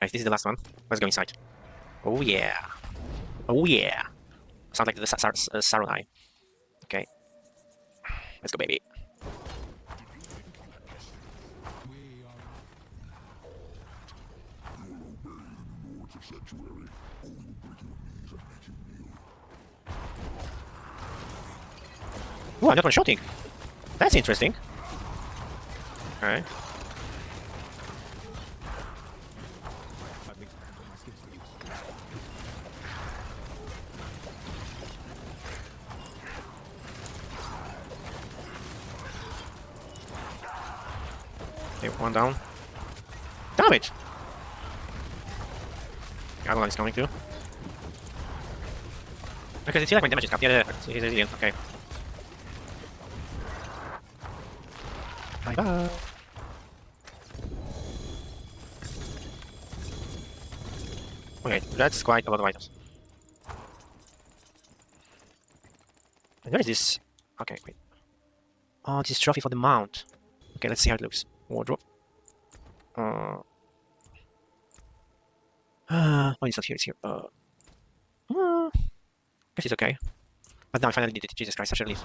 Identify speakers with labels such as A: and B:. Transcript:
A: Guys, this is the last one. Let's go inside. Oh yeah. Oh yeah. Sounds like the Saronai. Okay. Let's go, baby. Oh, I'm not one-shotting. That's interesting. Alright. Okay, one down. Damn it! The other one is coming too. Okay, see like my damage is up. Yeah, he's resilient. Okay. Bye bye. Okay, that's quite a lot of items. And where is this? Okay, wait. Oh, this is trophy for the mount. Okay, let's see how it looks. Wardrobe. Oh, it's not here, it's here. Guess it's okay. But now I finally did it. Jesus Christ, I should leave.